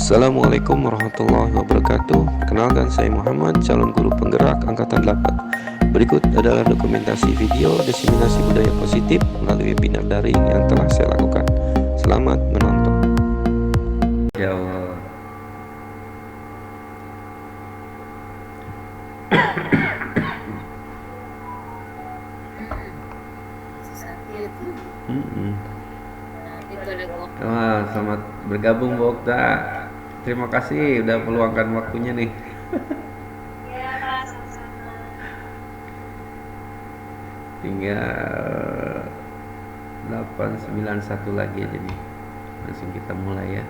Assalamualaikum warahmatullahi wabarakatuh. Kenalkan, saya Muhammad, calon guru penggerak angkatan 8. Berikut adalah dokumentasi video diseminasi budaya positif melalui webinar daring yang telah saya lakukan. Selamat menonton. Ya Allah. Wah, selamat bergabung Bu Okta. Terima kasih udah meluangkan waktunya nih. Tinggal 891 lagi aja nih. Langsung kita mulai ya.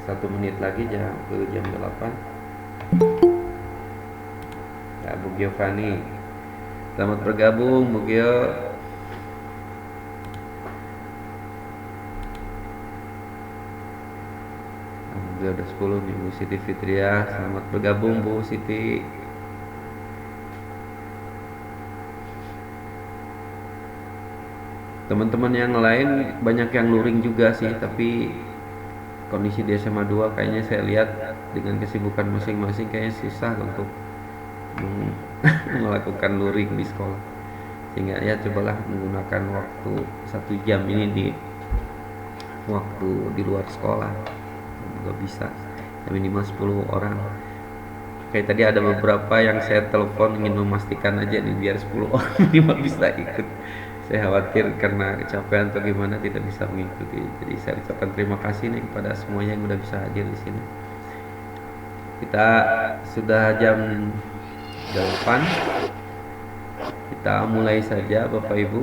1 menit lagi jam 8. Ya, Bu Giovanni. Selamat bergabung Bu Gio. Udah 10 nih Bu Siti Fitria. Selamat bergabung Bu Siti. Teman-teman yang lain banyak yang luring juga sih, tapi kondisi di SMA 2 kayaknya saya lihat dengan kesibukan masing-masing kayaknya susah untuk melakukan luring di sekolah. Sehingga ya cobalah menggunakan waktu 1 jam ini di waktu di luar sekolah. Semoga bisa ya, minimal 10 orang. Kayak tadi ada beberapa yang saya telepon ingin memastikan aja nih biar 10 orang minimal bisa ikut. Saya khawatir karena kecapean atau gimana tidak bisa mengikuti. Jadi saya ucapkan terima kasih nih kepada semuanya yang udah bisa hadir di sini. Kita sudah jam 8. Kita mulai saja Bapak Ibu.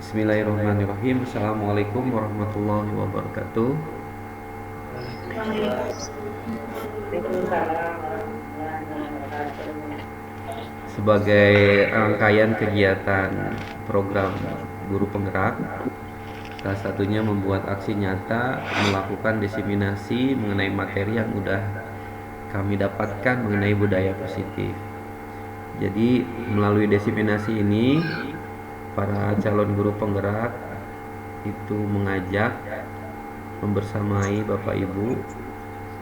Bismillahirrahmanirrahim. Assalamualaikum warahmatullahi wabarakatuh. Sebagai rangkaian kegiatan program guru penggerak, salah satunya membuat aksi nyata melakukan diseminasi mengenai materi yang udah kami dapatkan mengenai budaya positif. Jadi melalui diseminasi ini para calon guru penggerak itu mengajak membersamai Bapak Ibu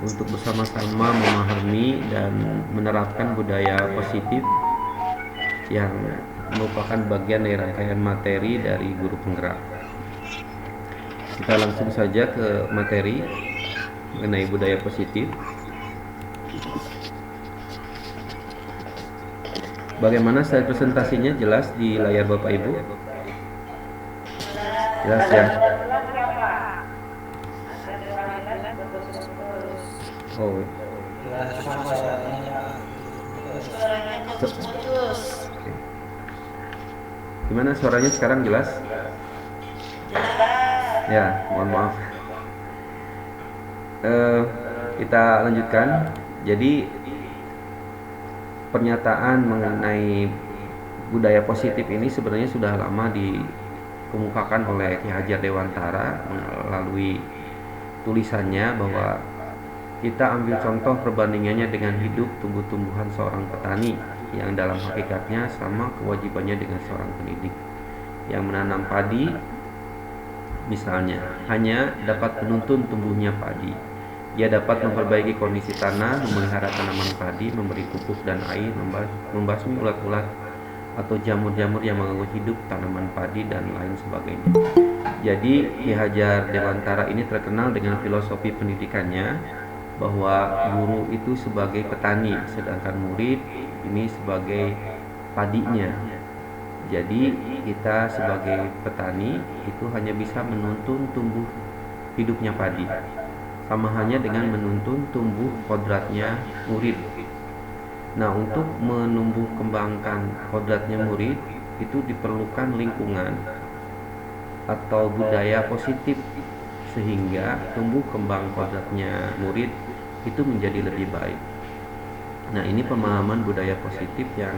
untuk bersama-sama memahami dan menerapkan budaya positif yang merupakan bagian dari rangkaian materi dari guru penggerak. Kita langsung saja ke materi mengenai budaya positif. Bagaimana slide presentasinya, jelas di layar Bapak Ibu? Jelas ya? Oh. Gimana suaranya sekarang, jelas? Ya, mohon maaf. Kita lanjutkan. Jadi pernyataan mengenai budaya positif ini sebenarnya sudah lama dikemukakan oleh Ki Hajar Dewantara melalui tulisannya bahwa kita ambil contoh perbandingannya dengan hidup tumbuh-tumbuhan seorang petani yang dalam hakikatnya sama kewajibannya dengan seorang pendidik yang menanam padi. Misalnya, hanya dapat menuntun tumbuhnya padi. Ia dapat memperbaiki kondisi tanah, memelihara tanaman padi, memberi pupuk dan air, membasmi ulat-ulat atau jamur-jamur yang mengganggu hidup tanaman padi dan lain sebagainya. Jadi Ki Hajar Dewantara ini terkenal dengan filosofi pendidikannya bahwa guru itu sebagai petani, sedangkan murid ini sebagai padinya. Jadi kita sebagai petani itu hanya bisa menuntun tumbuh hidupnya padi, sama hanya dengan menuntun tumbuh kodratnya murid. Nah, untuk menumbuh kembangkan kodratnya murid itu diperlukan lingkungan atau budaya positif sehingga tumbuh kembang kodratnya murid itu menjadi lebih baik. Nah, ini pemahaman budaya positif yang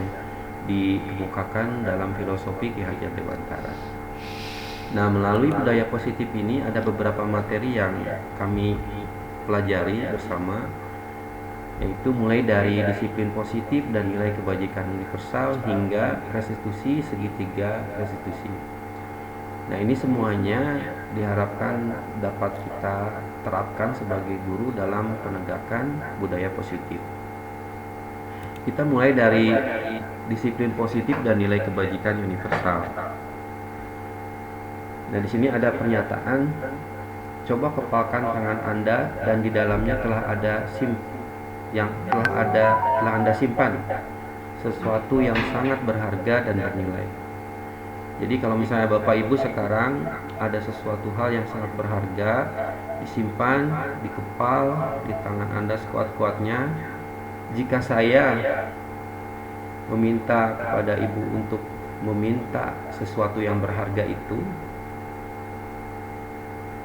dikemukakan dalam filosofi Ki Hajar Dewantara. Nah, melalui budaya positif ini ada beberapa materi yang kami pelajari bersama, yaitu mulai dari disiplin positif dan nilai kebajikan universal hingga restitusi segitiga restitusi. Nah, ini semuanya diharapkan dapat kita terapkan sebagai guru dalam penegakan budaya positif. Kita mulai dari disiplin positif dan nilai kebajikan universal. Nah, di sini ada pernyataan, coba kepalkan tangan Anda dan di dalamnya telah Anda simpan sesuatu yang sangat berharga dan bernilai. Jadi kalau misalnya Bapak Ibu sekarang ada sesuatu hal yang sangat berharga disimpan, dikepal di tangan Anda sekuat-kuatnya, jika saya meminta kepada Ibu untuk meminta sesuatu yang berharga itu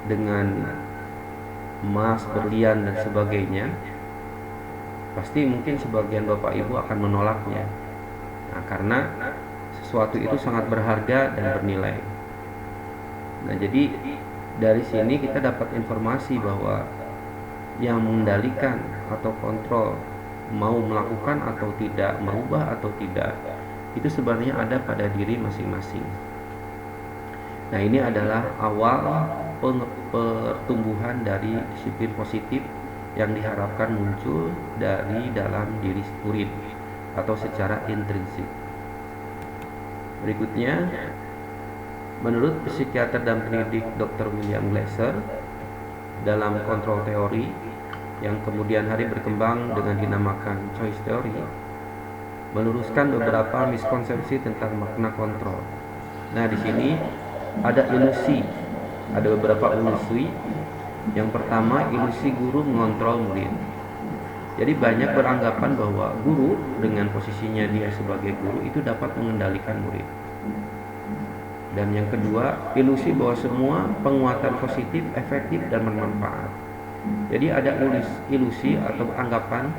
dengan emas, berlian dan sebagainya, pasti mungkin sebagian Bapak Ibu akan menolaknya. Nah, karena sesuatu itu sangat berharga dan bernilai. Nah, jadi dari sini kita dapat informasi bahwa yang mengendalikan atau kontrol mau melakukan atau tidak, merubah atau tidak, itu sebenarnya ada pada diri masing-masing. Nah, ini adalah awal pertumbuhan dari disiplin positif yang diharapkan muncul dari dalam diri murid atau secara intrinsik. Berikutnya, menurut psikiater dan pendidik Dr. William Glasser, dalam kontrol teori yang kemudian hari berkembang dengan dinamakan choice theory, meluruskan beberapa miskonsepsi tentang makna kontrol. Nah, di sini ada ilusi, ada beberapa ilusi. Yang pertama, ilusi guru mengontrol murid. Jadi banyak beranggapan bahwa guru dengan posisinya dia sebagai guru itu dapat mengendalikan murid. Dan yang kedua, ilusi bahwa semua penguatan positif, efektif dan bermanfaat. Jadi ada ilusi atau anggapan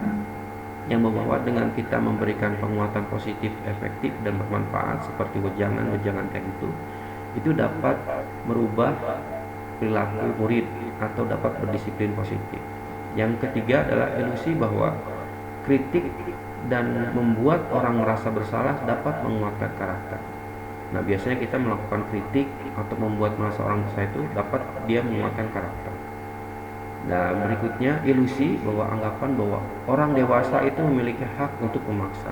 yang membawa dengan kita memberikan penguatan positif, efektif dan bermanfaat seperti wejangan kayak gitu, itu dapat merubah perilaku murid atau dapat berdisiplin positif. Yang ketiga adalah ilusi bahwa kritik dan membuat orang merasa bersalah dapat menguatkan karakter. Nah, biasanya kita melakukan kritik atau membuat merasa orang bersalah itu dapat dia menguatkan karakter. Nah, berikutnya ilusi bahwa anggapan bahwa orang dewasa itu memiliki hak untuk memaksa.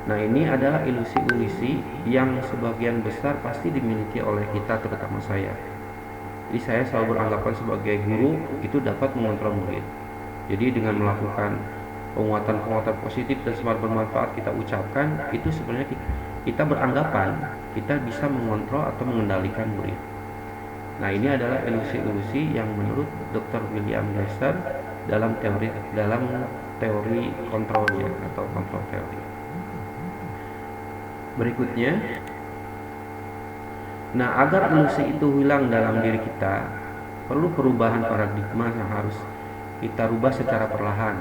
Nah, ini adalah ilusi-ilusi yang sebagian besar pasti dimiliki oleh kita, terutama saya. Jadi saya selalu beranggapan sebagai guru itu dapat mengontrol murid. Jadi dengan melakukan penguatan positif dan smart bermanfaat kita ucapkan, itu sebenarnya kita beranggapan kita bisa mengontrol atau mengendalikan murid. Nah, ini adalah ilusi-ilusi yang menurut Dr. William Glasser dalam teori kontrolnya atau kontrol teori. Berikutnya, nah, agar ilusi itu hilang dalam diri kita, perlu perubahan paradigma yang harus kita rubah secara perlahan.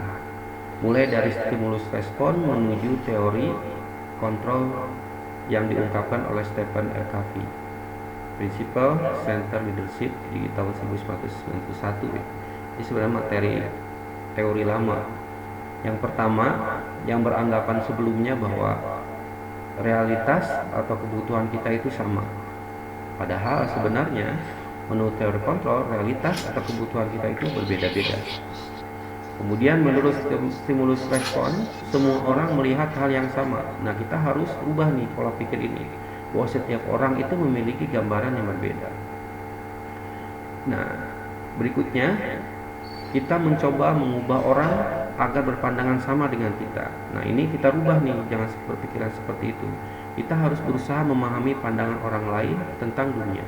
Mulai dari stimulus respon menuju teori kontrol yang diungkapkan oleh Stephen R. Covey, Principle Center Leadership di tahun 1991. Ini sebenarnya materi teori lama. Yang pertama, yang beranggapan sebelumnya bahwa realitas atau kebutuhan kita itu sama. Padahal sebenarnya menurut teori kontrol, realitas atau kebutuhan kita itu berbeda-beda. Kemudian menurut stimulus respon, semua orang melihat hal yang sama. Nah, kita harus ubah nih pola pikir ini, bahwa setiap orang itu memiliki gambaran yang berbeda. Nah, berikutnya kita mencoba mengubah orang agar berpandangan sama dengan kita. Nah, ini kita rubah nih, jangan berpikiran seperti itu. Kita harus berusaha memahami pandangan orang lain tentang dunia.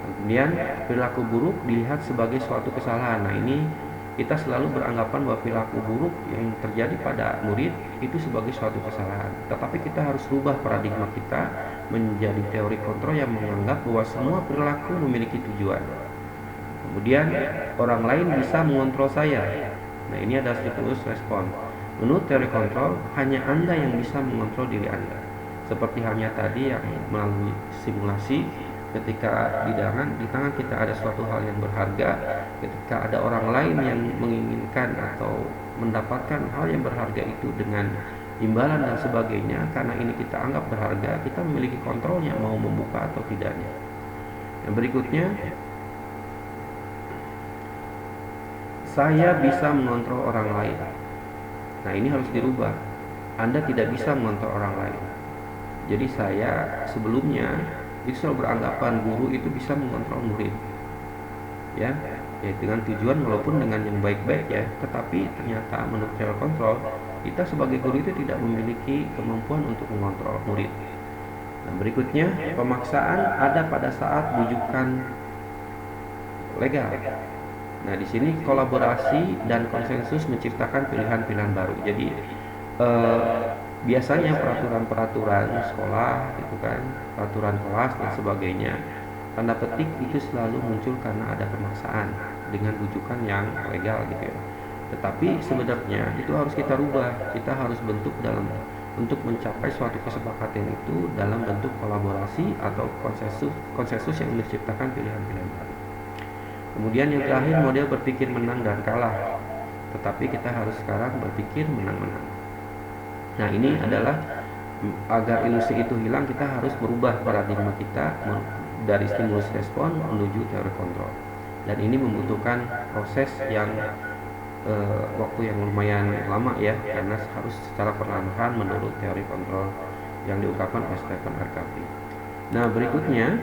Kemudian perilaku buruk dilihat sebagai suatu kesalahan. Nah, ini kita selalu beranggapan bahwa perilaku buruk yang terjadi pada murid itu sebagai suatu kesalahan. Tetapi kita harus rubah paradigma kita menjadi teori kontrol yang menganggap bahwa semua perilaku memiliki tujuan. Kemudian orang lain bisa mengontrol saya. Nah, ini adalah stimulus respon. Menurut teori kontrol, hanya Anda yang bisa mengontrol diri Anda. Seperti halnya tadi yang melalui simulasi, ketika di tangan kita ada suatu hal yang berharga, ketika ada orang lain yang menginginkan atau mendapatkan hal yang berharga itu dengan imbalan dan sebagainya, karena ini kita anggap berharga, kita memiliki kontrolnya mau membuka atau tidaknya. Yang berikutnya, saya bisa mengontrol orang lain. Nah, ini harus dirubah. Anda tidak bisa mengontrol orang lain. Jadi saya sebelumnya itu selalu beranggapan guru itu bisa mengontrol murid, ya, dengan tujuan walaupun dengan yang baik-baik ya. Tetapi ternyata menurut teori kontrol, kita sebagai guru itu tidak memiliki kemampuan untuk mengontrol murid. Nah, berikutnya, pemaksaan ada pada saat bujukan legal. Nah, di sini kolaborasi dan konsensus menciptakan pilihan-pilihan baru. Jadi biasanya peraturan-peraturan sekolah gitu kan, peraturan kelas dan sebagainya, tanda petik itu selalu muncul karena ada pemaksaan dengan rujukan yang legal gitu ya. Tetapi sebenarnya itu harus kita rubah. Kita harus bentuk dalam untuk mencapai suatu kesepakatan itu dalam bentuk kolaborasi atau konsensus yang menciptakan pilihan-pilihan baru. Kemudian yang terakhir, model berpikir menang dan kalah. Tetapi kita harus sekarang berpikir menang-menang. Nah, ini adalah agar ilusi itu hilang, kita harus merubah paradigma kita dari stimulus respon menuju teori kontrol. Dan ini membutuhkan proses yang waktu yang lumayan lama ya, karena harus secara perlahan menurut teori kontrol yang diungkapkan oleh Stephen R. Covey. Nah, berikutnya,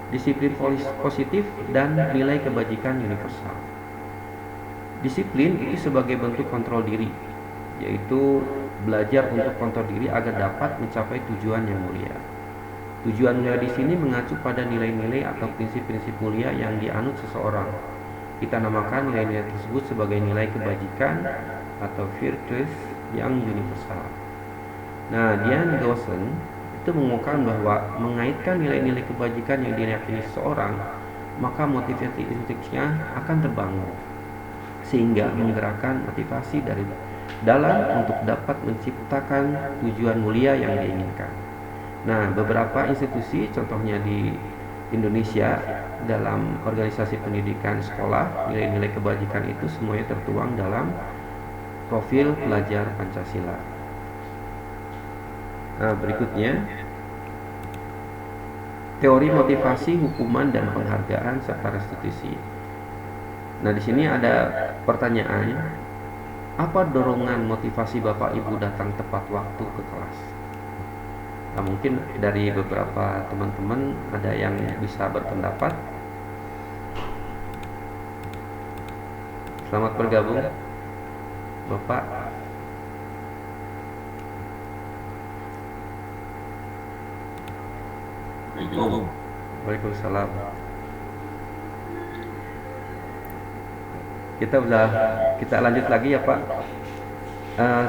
disiplin positif dan nilai kebajikan universal. Disiplin itu sebagai bentuk kontrol diri, yaitu belajar untuk kontrol diri agar dapat mencapai tujuan yang mulia. Tujuan mulia di sini mengacu pada nilai-nilai atau prinsip-prinsip mulia yang dianut seseorang. Kita namakan nilai-nilai tersebut sebagai nilai kebajikan atau virtues yang universal. Nah, Diane Dawson itu mengungkapkan bahwa mengaitkan nilai-nilai kebajikan yang diyakini seseorang, maka motivasi intrinsiknya akan terbangun, sehingga menggerakkan motivasi dari dalam untuk dapat menciptakan tujuan mulia yang diinginkan. Nah, beberapa institusi, contohnya di Indonesia, dalam organisasi pendidikan sekolah, nilai-nilai kebajikan itu semuanya tertuang dalam profil pelajar Pancasila. Nah, berikutnya, teori motivasi, hukuman dan penghargaan serta restitusi. Nah, di sini ada pertanyaan, apa dorongan motivasi Bapak Ibu datang tepat waktu ke kelas? Nah, mungkin dari beberapa teman-teman ada yang bisa berpendapat. Selamat bergabung, Bapak. Waalaikumsalam. Kita lanjut lagi ya Pak.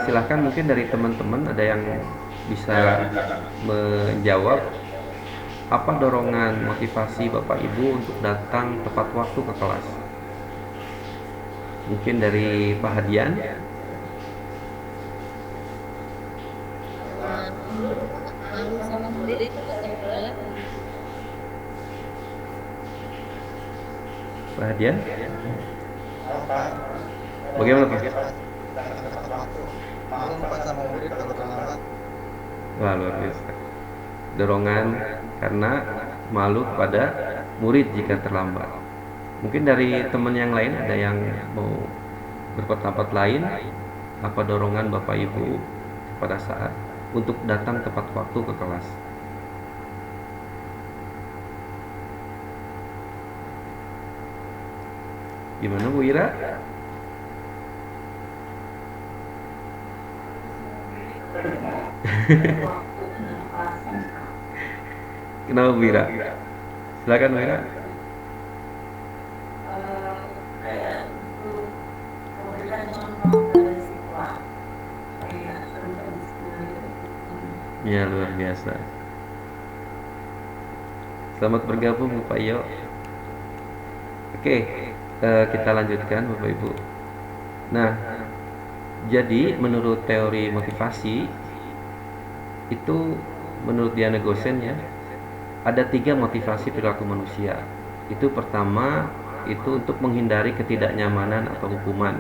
Silahkan mungkin dari teman-teman ada yang bisa menjawab apa dorongan motivasi Bapak Ibu untuk datang tepat waktu ke kelas. Mungkin dari Pak Hadian. Malu sama murid atau telat. Pak Hadian, bagaimana Pak? Malu Pak sama murid kalau terlambat. Wah, luar biasa. Dorongan karena malu kepada murid jika terlambat. Mungkin dari teman yang lain ada yang mau berpendapat lain, apa dorongan Bapak Ibu pada saat untuk datang tepat waktu ke kelas? Gimana Bu Ira? Kenapa Bu Ira? Silakan Bu Ira. Ya, luar biasa. Selamat bergabung Bapak Iyo. Oke, kita lanjutkan Bapak Ibu. Nah, jadi menurut teori motivasi itu, menurut Diane Gosen ya, ada 3 motivasi perilaku manusia. Itu pertama itu untuk menghindari ketidaknyamanan atau hukuman.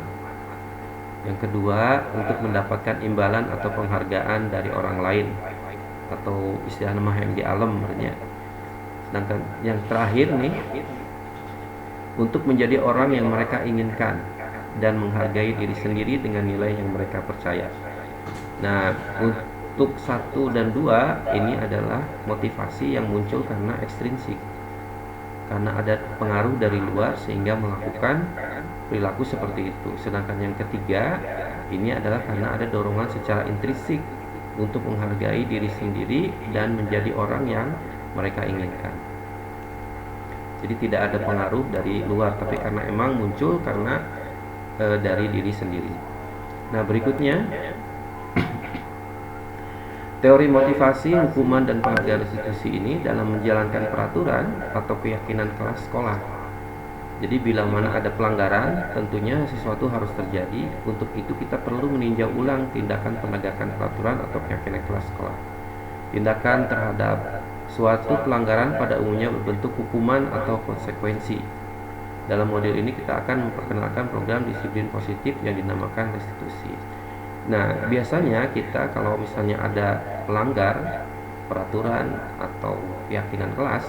Yang kedua untuk mendapatkan imbalan atau penghargaan dari orang lain, atau istilah nama yang di alam sebenarnya. Sedangkan yang terakhir nih, untuk menjadi orang yang mereka inginkan dan menghargai diri sendiri dengan nilai yang mereka percaya. Nah, untuk 1 dan 2 ini adalah motivasi yang muncul karena ekstrinsik, karena ada pengaruh dari luar sehingga melakukan perilaku seperti itu. Sedangkan yang ketiga ini adalah karena ada dorongan secara intrinsik untuk menghargai diri sendiri dan menjadi orang yang mereka inginkan. Jadi tidak ada pengaruh dari luar, tapi karena emang muncul karena dari diri sendiri. Nah, berikutnya teori motivasi, hukuman, dan penghargaan restitusi ini dalam menjalankan peraturan atau keyakinan kelas sekolah. Jadi bila mana ada pelanggaran, tentunya sesuatu harus terjadi. Untuk itu kita perlu meninjau ulang tindakan penegakan peraturan atau keyakinan kelas sekolah. Tindakan terhadap suatu pelanggaran pada umumnya berbentuk hukuman atau konsekuensi. Dalam model ini kita akan memperkenalkan program disiplin positif yang dinamakan restitusi. Nah, biasanya kita kalau misalnya ada pelanggar peraturan atau keyakinan kelas,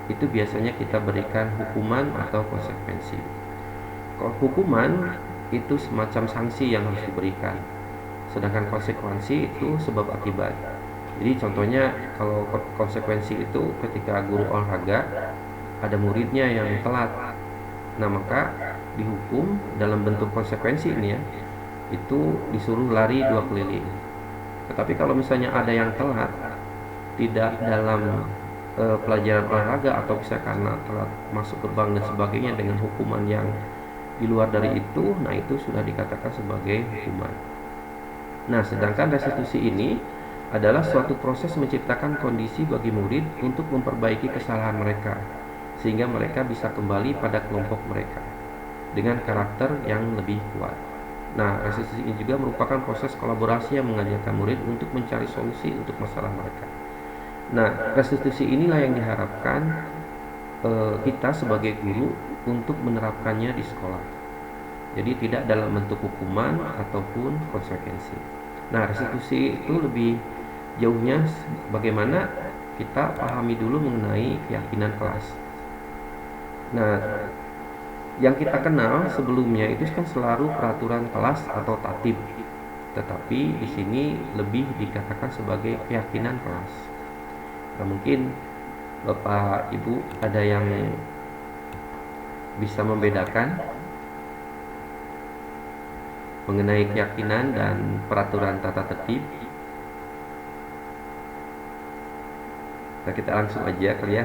itu biasanya kita berikan hukuman atau konsekuensi. Kalau hukuman itu semacam sanksi yang harus diberikan, sedangkan konsekuensi itu sebab akibat. Jadi contohnya kalau konsekuensi itu ketika guru olahraga ada muridnya yang telat, nah maka dihukum dalam bentuk konsekuensi ini ya, itu disuruh lari 2 keliling. Tetapi kalau misalnya ada yang telat tidak dalam pelajaran olahraga atau bisa karena telat masuk gerbang dan sebagainya dengan hukuman yang di luar dari itu, nah itu sudah dikatakan sebagai hukuman. Nah, sedangkan restitusi ini adalah suatu proses menciptakan kondisi bagi murid untuk memperbaiki kesalahan mereka sehingga mereka bisa kembali pada kelompok mereka dengan karakter yang lebih kuat. Nah, restitusi ini juga merupakan proses kolaborasi yang mengajarkan murid untuk mencari solusi untuk masalah mereka. Nah, restitusi inilah yang diharapkan kita sebagai guru untuk menerapkannya di sekolah. Jadi tidak dalam bentuk hukuman ataupun konsekuensi. Nah, restitusi itu lebih jauhnya bagaimana kita pahami dulu mengenai keyakinan kelas. Nah, yang kita kenal sebelumnya itu kan selalu peraturan kelas atau tatib, tetapi di sini lebih dikatakan sebagai keyakinan kelas. Nah, mungkin Bapak Ibu ada yang bisa membedakan mengenai keyakinan dan peraturan tata tertib. Nah, kita langsung aja kali ya.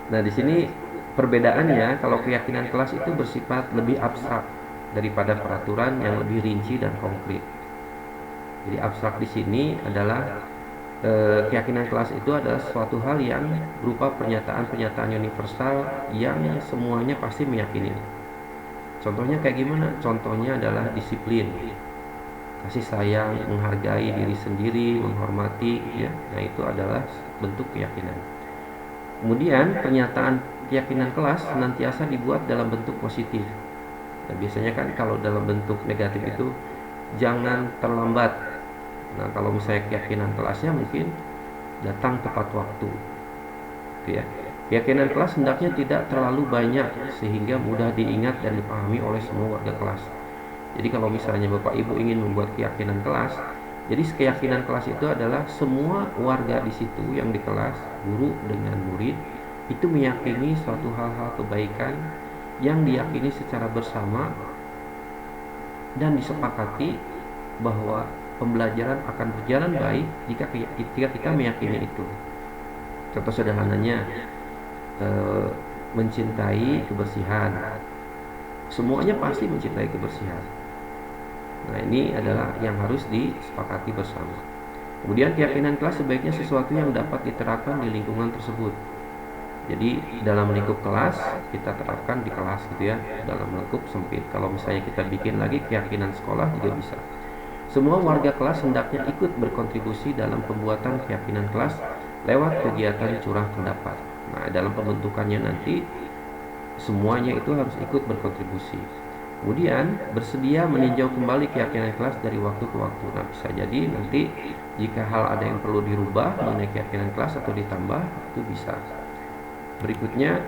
Nah, di sini perbedaannya kalau keyakinan kelas itu bersifat lebih abstrak daripada peraturan yang lebih rinci dan konkret. Jadi abstrak di sini adalah keyakinan kelas itu adalah suatu hal yang berupa pernyataan-pernyataan universal yang semuanya pasti meyakini. Contohnya kayak gimana? Contohnya adalah disiplin, kasih sayang, menghargai diri sendiri, menghormati, ya. Nah, itu adalah bentuk keyakinan. Kemudian pernyataan keyakinan kelas senantiasa dibuat dalam bentuk positif. Nah, biasanya kan kalau dalam bentuk negatif itu jangan terlambat. Nah, kalau misalnya keyakinan kelasnya mungkin datang tepat waktu, gitu ya. Keyakinan kelas hendaknya tidak terlalu banyak sehingga mudah diingat dan dipahami oleh semua warga kelas. Jadi kalau misalnya Bapak Ibu ingin membuat keyakinan kelas, jadi keyakinan kelas itu adalah semua warga di situ yang di kelas, guru dengan murid, itu meyakini suatu hal-hal kebaikan yang diyakini secara bersama dan disepakati bahwa pembelajaran akan berjalan baik jika kita meyakini itu. Contoh sederhananya, mencintai kebersihan. Semuanya pasti mencintai kebersihan. Nah, ini adalah yang harus disepakati bersama. Kemudian keyakinan kelas sebaiknya sesuatu yang dapat diterapkan di lingkungan tersebut. Jadi dalam lingkup kelas kita terapkan di kelas gitu ya, dalam lingkup sempit. Kalau misalnya kita bikin lagi keyakinan sekolah juga bisa. Semua warga kelas hendaknya ikut berkontribusi dalam pembuatan keyakinan kelas lewat kegiatan curah pendapat. Nah, dalam pembentukannya nanti semuanya itu harus ikut berkontribusi. Kemudian bersedia meninjau kembali keyakinan kelas dari waktu ke waktu. Nah, bisa jadi nanti jika hal ada yang perlu dirubah mengenai keyakinan kelas atau ditambah, itu bisa. Berikutnya,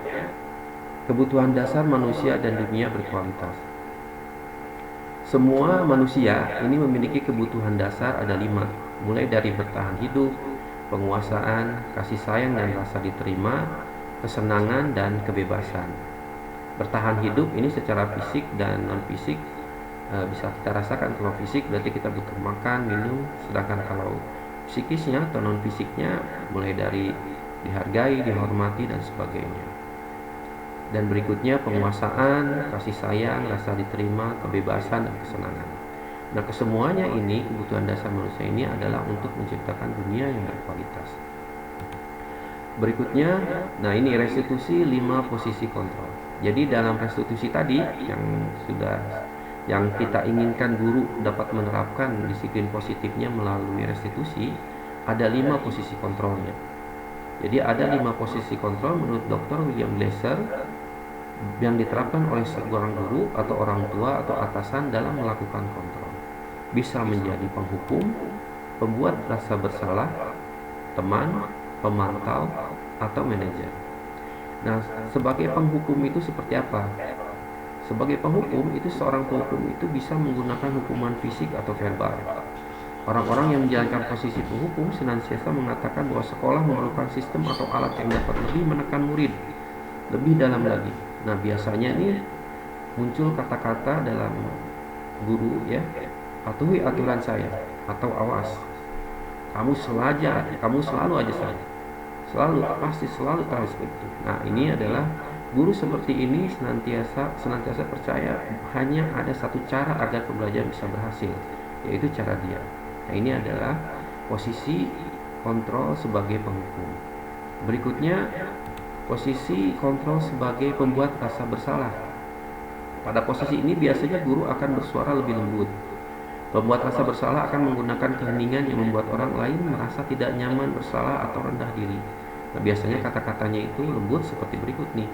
kebutuhan dasar manusia dan dunia berkualitas. Semua manusia ini memiliki kebutuhan dasar ada 5, mulai dari bertahan hidup, penguasaan, kasih sayang dan rasa diterima, kesenangan dan kebebasan. Bertahan hidup ini secara fisik dan non fisik bisa kita rasakan. Kalau fisik berarti kita butuh makan, minum, sedangkan kalau psikisnya atau non fisiknya mulai dari dihargai, dihormati dan sebagainya. Dan berikutnya penguasaan, kasih sayang, rasa diterima, kebebasan dan kesenangan. Nah, kesemuanya ini kebutuhan dasar manusia ini adalah untuk menciptakan dunia yang berkualitas. Berikutnya, nah ini restitusi 5 posisi kontrol. Jadi dalam restitusi tadi yang kita inginkan guru dapat menerapkan disiplin positifnya melalui restitusi, ada 5 posisi kontrolnya. Jadi ada 5 posisi kontrol menurut Dr. William Glasser yang diterapkan oleh seorang guru atau orang tua atau atasan dalam melakukan kontrol. Bisa menjadi penghukum, pembuat rasa bersalah, teman, pemantau, atau manajer. Nah, sebagai penghukum itu seperti apa? Sebagai penghukum itu seorang penghukum itu bisa menggunakan hukuman fisik atau verbal. Orang-orang yang menjalankan posisi penghukum senantiasa mengatakan bahwa sekolah memerlukan sistem atau alat yang dapat lebih menekan murid lebih dalam lagi. Nah, biasanya ini muncul kata-kata dalam guru ya, patuhi aturan saya atau awas. Kamu selalu aja salah. Pasti selalu seperti itu. Nah, ini adalah guru seperti ini senantiasa percaya hanya ada satu cara agar pembelajaran bisa berhasil, yaitu cara dia. Nah, ini adalah posisi kontrol sebagai penghukum. Berikutnya, posisi kontrol sebagai pembuat rasa bersalah. Pada posisi ini biasanya guru akan bersuara lebih lembut. Pembuat rasa bersalah akan menggunakan keheningan yang membuat orang lain merasa tidak nyaman, bersalah, atau rendah diri. Nah, biasanya kata-katanya itu lembut seperti berikut nih.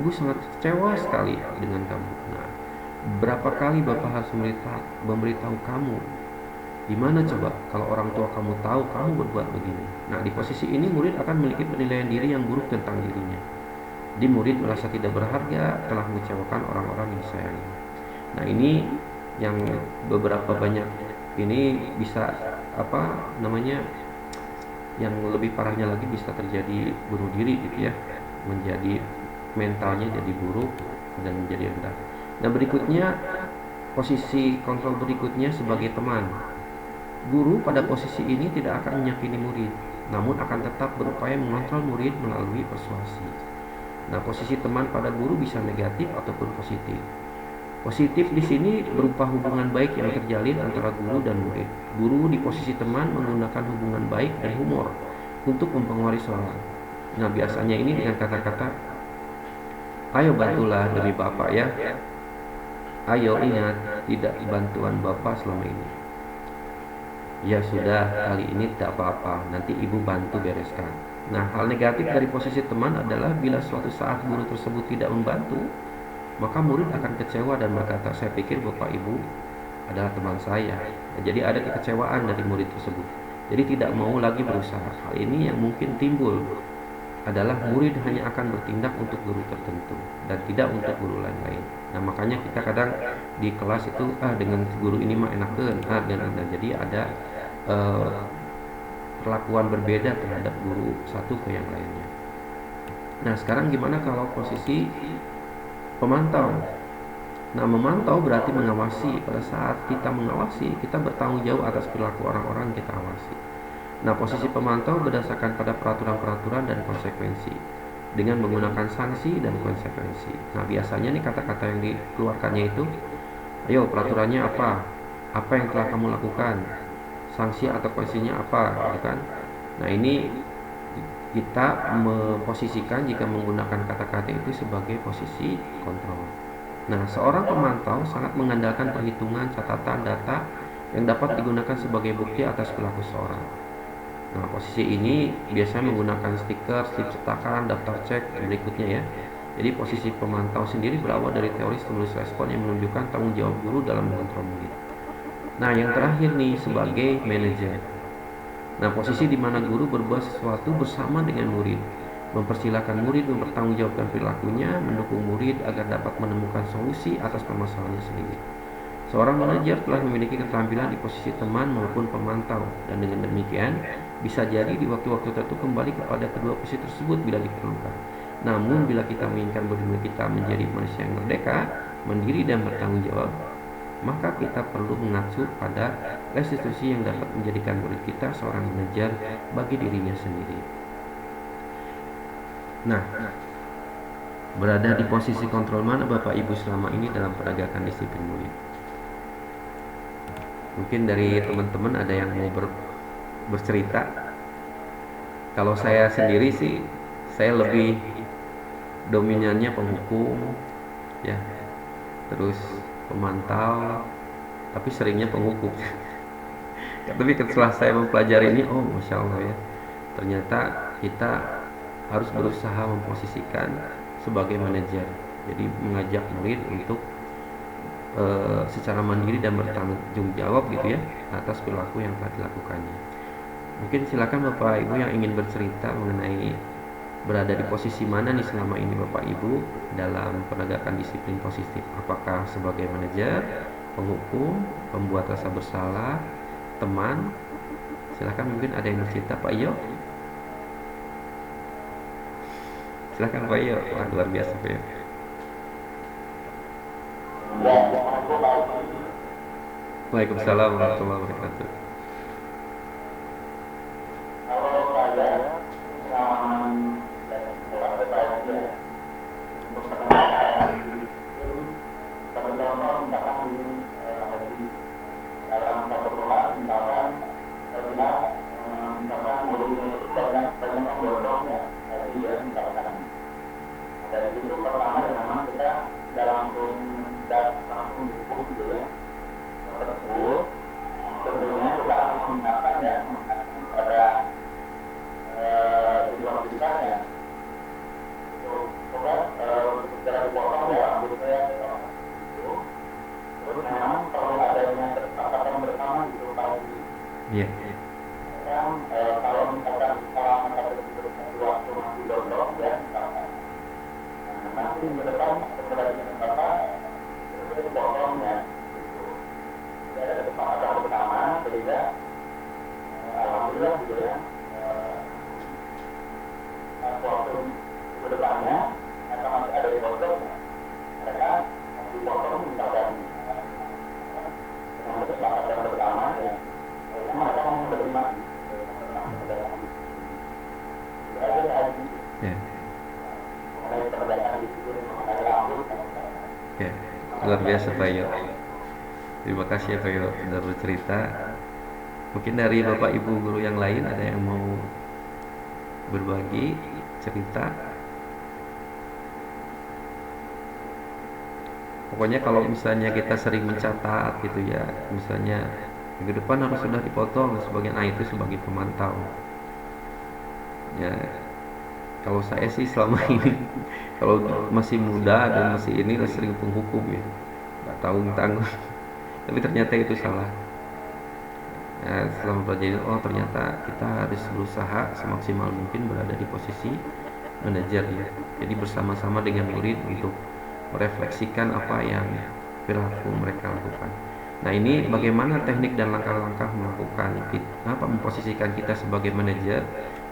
Ibu sangat kecewa sekali dengan kamu. Nah, berapa kali Bapak harus memberitahu kamu? Gimana coba kalau orang tua kamu tahu kamu berbuat begini? Nah, di posisi ini murid akan memiliki penilaian diri yang buruk tentang dirinya. Di murid merasa tidak berharga, telah mengecewakan orang-orang yang disayangnya. Nah, ini yang beberapa banyak ini bisa yang lebih parahnya lagi bisa terjadi bunuh diri gitu ya, menjadi mentalnya jadi buruk dan menjadi rendah. Nah, berikutnya posisi kontrol berikutnya sebagai teman. Guru pada posisi ini tidak akan menyakiti murid, namun akan tetap berupaya mengontrol murid melalui persuasi. Nah, posisi teman pada guru bisa negatif ataupun positif. Positif di sini berupa hubungan baik yang terjalin antara guru dan murid. Guru di posisi teman menggunakan hubungan baik dan humor untuk mempengaruhi seorang. Nah, biasanya ini dengan kata-kata, ayo bantulah demi Bapak ya. Ayo ingat, tidak bantuan Bapak selama ini. Ya sudah, kali ini tidak apa-apa, nanti ibu bantu bereskan. Nah, hal negatif dari posisi teman adalah bila suatu saat guru tersebut tidak membantu, maka murid akan kecewa dan berkata, saya pikir Bapak Ibu adalah teman saya. Nah, jadi ada kekecewaan dari murid tersebut. Jadi tidak mau lagi berusaha. Hal ini yang mungkin timbul adalah murid hanya akan bertindak untuk guru tertentu dan tidak untuk guru lain-lain. Nah, makanya kita kadang di kelas itu dengan guru ini mah enakeun, dengan Anda. Jadi ada perlakuan berbeda terhadap guru satu ke yang lainnya. Nah, sekarang gimana kalau posisi pemantau? Nah, memantau berarti mengawasi. Pada saat kita mengawasi, kita bertanggung jawab atas perilaku orang-orang yang kita awasi. Nah, posisi pemantau berdasarkan pada peraturan-peraturan dan konsekuensi dengan menggunakan sanksi dan konsekuensi. Nah, biasanya nih kata-kata yang dikeluarkannya itu, ayo peraturannya apa? Apa yang telah kamu lakukan? Sanksi atau konsekuensinya apa, gitu kan? Nah, ini kita memposisikan jika menggunakan kata-kata itu sebagai posisi kontrol. Nah, seorang pemantau sangat mengandalkan perhitungan, catatan, data yang dapat digunakan sebagai bukti atas perilaku seorang. Nah, posisi ini biasanya menggunakan stiker, slip cetakan, daftar cek berikutnya ya. Jadi posisi pemantau sendiri berawal dari teori stimulus respon yang menunjukkan tanggung jawab guru dalam mengontrol murid. Nah, yang terakhir nih sebagai manajer. Nah, posisi di mana guru berbuat sesuatu bersama dengan murid. mempersilahkan murid mempertanggungjawabkan perilakunya, mendukung murid agar dapat menemukan solusi atas permasalahannya sendiri. Seorang manajer telah memiliki keterampilan di posisi teman maupun pemantau, dan dengan demikian bisa jadi di waktu-waktu tertentu kembali kepada kedua posisi tersebut bila diperlukan. Namun bila kita menginginkan murid kita menjadi manusia yang merdeka, mandiri dan bertanggung jawab, maka kita perlu mengacu pada restitusi yang dapat menjadikan murid kita seorang manajer bagi dirinya sendiri. Nah, berada di posisi kontrol mana Bapak Ibu selama ini dalam penegakan disiplin murid? Mungkin dari teman-teman ada yang mau bercerita. Kalau saya sendiri sih, saya lebih dominannya penghukum, ya, terus pemantau, tapi seringnya penghukum. Tapi setelah saya mempelajari ini, oh masya Allah ya, ternyata kita harus berusaha memposisikan sebagai manajer. Jadi mengajak murid untuk secara mandiri dan bertanggung jawab gitu ya atas perilaku yang telah dilakukannya. Mungkin silakan Bapak Ibu yang ingin bercerita mengenai berada di posisi mana nih selama ini Bapak Ibu dalam penegakan disiplin positif. Apakah sebagai manajer, penghukum, pembuat rasa bersalah, teman? Silakan, mungkin ada yang bercerita Pak Iyo. Silakan Pak Iyo. Wah, luar biasa Pak Iyo. Waalaikumsalam warahmatullahi wabarakatuh. Iya. Ya, luar biasa Pak Yo. Terima kasih ya Pak Yo sudah bercerita. Mungkin dari Bapak Ibu guru yang lain ada yang mau berbagi cerita. Pokoknya kalau misalnya kita sering mencatat gitu ya, misalnya minggu depan harus sudah dipotong sebagian itu sebagai pemantau. Ya, kalau saya sih selama ini kalau masih muda dan masih ini sering penghukum ya, nggak tanggung. Tapi ternyata itu salah. Ya, setelah mempelajari, oh ternyata kita harus berusaha semaksimal mungkin berada di posisi manajer ya. Jadi bersama-sama dengan murid untuk merefleksikan apa yang perilaku mereka lakukan. Nah, ini bagaimana teknik dan langkah-langkah melakukan memposisikan kita sebagai manajer.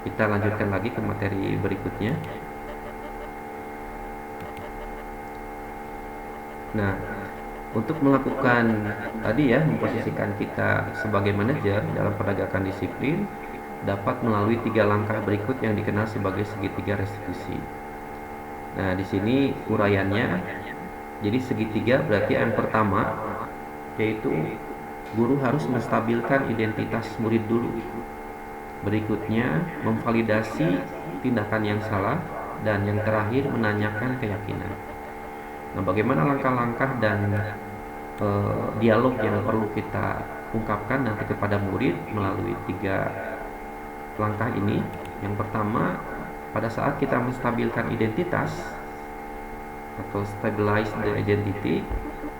Kita lanjutkan lagi ke materi berikutnya. Nah, untuk melakukan tadi ya, memposisikan kita sebagai manajer dalam penegakan disiplin dapat melalui 3 langkah berikut yang dikenal sebagai segitiga restitusi. Nah, di sini uraiannya, jadi segitiga berarti yang pertama yaitu guru harus menstabilkan identitas murid dulu. Berikutnya memvalidasi tindakan yang salah, dan yang terakhir menanyakan keyakinan. Nah, bagaimana langkah-langkah dan dialog yang perlu kita ungkapkan nanti kepada murid melalui 3 langkah ini? Yang pertama, pada saat kita menstabilkan identitas atau stabilize the identity,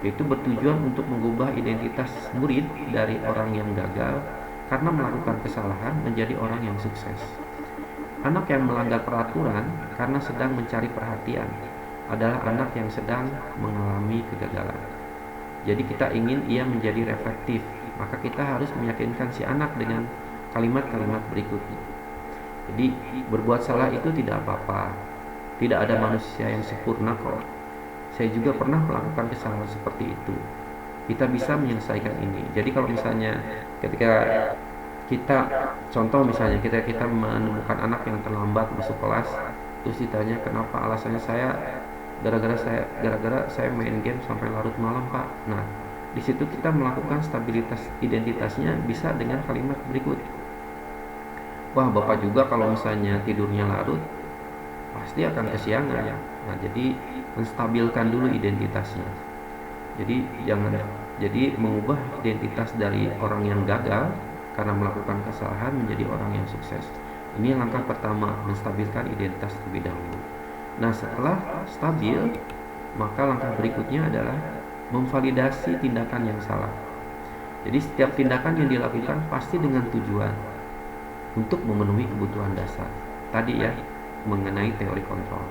itu bertujuan untuk mengubah identitas murid dari orang yang gagal karena melakukan kesalahan menjadi orang yang sukses. Anak yang melanggar peraturan karena sedang mencari perhatian adalah anak yang sedang mengalami kegagalan. Jadi kita ingin ia menjadi reflektif, maka kita harus meyakinkan si anak dengan kalimat-kalimat berikutnya. Jadi berbuat salah itu tidak apa-apa. Tidak ada manusia yang sempurna kok. Saya juga pernah melakukan kesalahan seperti itu. Kita bisa menyelesaikan ini. Jadi kalau misalnya ketika kita contoh misalnya kita menemukan anak yang terlambat masuk kelas, terus ditanya kenapa, alasannya gara-gara saya main game sampai larut malam, Pak. Nah, di situ kita melakukan stabilitas identitasnya bisa dengan kalimat berikut. Wah, Bapak juga kalau misalnya tidurnya larut pasti akan kesiangan ya. Nah, jadi menstabilkan dulu identitasnya. Jadi mengubah identitas dari orang yang gagal karena melakukan kesalahan menjadi orang yang sukses. Ini langkah pertama, menstabilkan identitas terlebih dahulu. Nah, setelah stabil, maka langkah berikutnya adalah memvalidasi tindakan yang salah. Jadi setiap tindakan yang dilakukan pasti dengan tujuan untuk memenuhi kebutuhan dasar. Tadi ya, mengenai teori kontrol.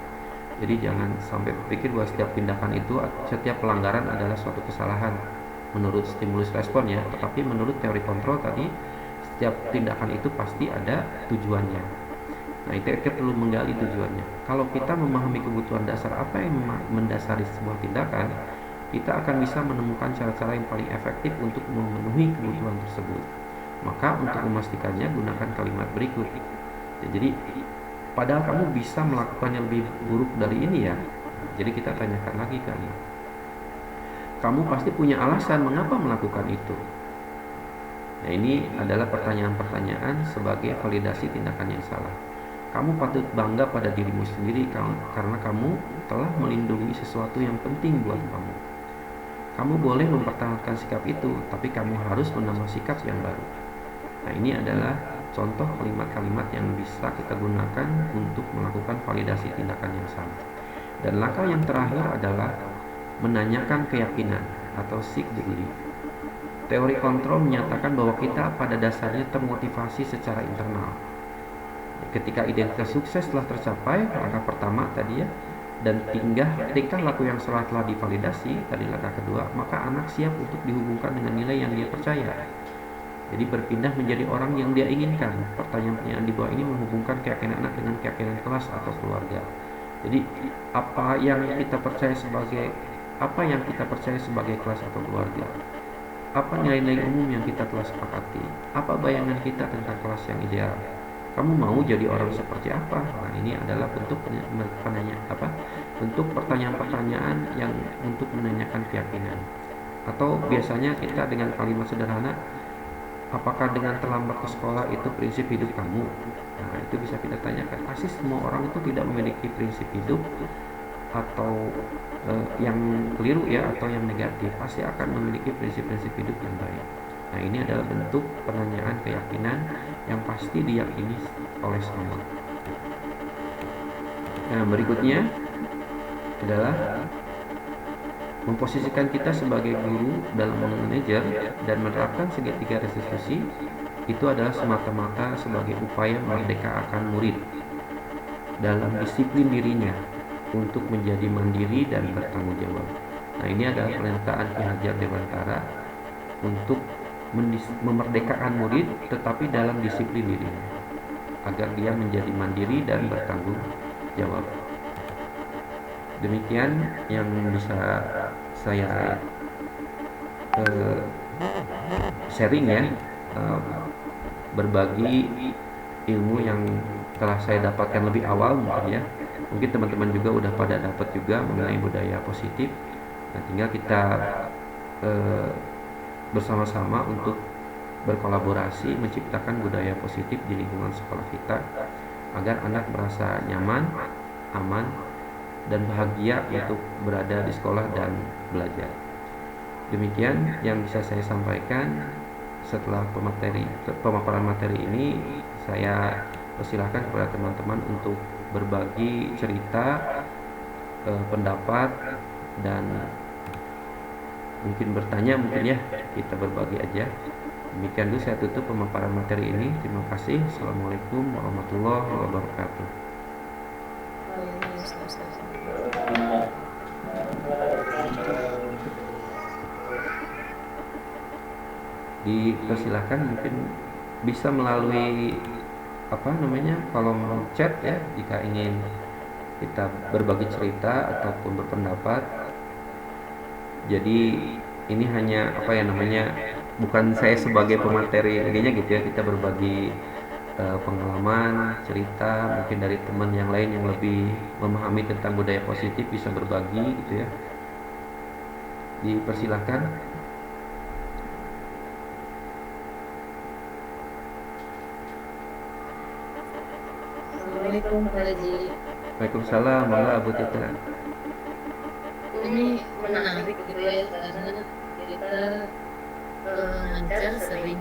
Jadi jangan sampai berpikir bahwa setiap tindakan itu, setiap pelanggaran adalah suatu kesalahan menurut stimulus respon ya, tetapi menurut teori kontrol tadi setiap tindakan itu pasti ada tujuannya. Nah, itu kita perlu menggali tujuannya. Kalau kita memahami kebutuhan dasar apa yang mendasari sebuah tindakan, kita akan bisa menemukan cara-cara yang paling efektif untuk memenuhi kebutuhan tersebut. Maka untuk memastikannya gunakan kalimat berikut. Jadi padahal kamu bisa melakukan yang lebih buruk dari ini ya. Jadi kita tanyakan lagi ke dia. Kamu pasti punya alasan mengapa melakukan itu. Nah, ini adalah pertanyaan-pertanyaan sebagai validasi tindakan yang salah. Kamu patut bangga pada dirimu sendiri karena kamu telah melindungi sesuatu yang penting buat kamu. Kamu boleh mempertahankan sikap itu, tapi kamu harus menambah sikap yang baru. Nah, ini adalah contoh kalimat-kalimat yang bisa kita gunakan untuk melakukan validasi tindakan yang salah. Dan langkah yang terakhir adalah menanyakan keyakinan atau seek the belief. Teori kontrol menyatakan bahwa kita pada dasarnya termotivasi secara internal. Ketika identitas sukses telah tercapai, langkah pertama tadi ya, dan tingkah laku yang salah telah divalidasi, tadi langkah kedua, maka anak siap untuk dihubungkan dengan nilai yang dia percaya. Jadi berpindah menjadi orang yang dia inginkan. Pertanyaan-pertanyaan di bawah ini menghubungkan keyakinan anak dengan keyakinan kelas atau keluarga. Jadi apa yang kita percaya sebagai kelas atau keluarga? Apa nilai-nilai umum yang kita telah sepakati? Apa bayangan kita tentang kelas yang ideal? Kamu mau jadi orang seperti apa? Nah, ini adalah bentuk pertanyaan-pertanyaan yang untuk menanyakan keyakinan. Atau biasanya kita dengan kalimat sederhana, apakah dengan terlambat ke sekolah itu prinsip hidup kamu? Nah, itu bisa kita tanyakan. Pasti semua orang itu tidak memiliki prinsip hidup atau yang keliru ya, atau yang negatif. Pasti akan memiliki prinsip-prinsip hidup yang baik. Nah, ini adalah bentuk penanyaan keyakinan yang pasti diyakini oleh semua. Nah, berikutnya adalah memposisikan kita sebagai guru dalam manajer dan menerapkan segitiga restitusi. Itu adalah semata-mata sebagai upaya memerdekakan murid dalam disiplin dirinya untuk menjadi mandiri dan bertanggung jawab. Nah, ini adalah pernyataan Ki Hajar Dewantara untuk memerdekakan murid tetapi dalam disiplin dirinya agar dia menjadi mandiri dan bertanggung jawab. Demikian yang bisa saya sharing ya, berbagi ilmu yang telah saya dapatkan lebih awal mungkin ya. Mungkin teman-teman juga udah pada dapat juga mengenai budaya positif. Nah, tinggal kita bersama-sama untuk berkolaborasi menciptakan budaya positif di lingkungan sekolah kita agar anak merasa nyaman, aman, dan bahagia untuk berada di sekolah dan belajar. Demikian yang bisa saya sampaikan. Setelah pemaparan materi ini, saya persilahkan kepada teman-teman untuk berbagi cerita, pendapat, dan mungkin bertanya, mungkin ya kita berbagi aja. Demikian dulu saya tutup pemaparan materi ini. Terima kasih. Assalamualaikum warahmatullahi wabarakatuh. Dipersilakan mungkin bisa melalui kolom chat ya, jika ingin kita berbagi cerita ataupun berpendapat. Jadi ini hanya bukan saya sebagai pemateri ininya gitu ya, kita berbagi pengalaman cerita mungkin dari teman yang lain yang lebih memahami tentang budaya positif, bisa berbagi gitu ya. Dipersilakan. Assalamualaikum Pak Haji. Waalaikumsalam, monggo Abu Tita. Ini menarik gitu ya, karena kita ngajar sering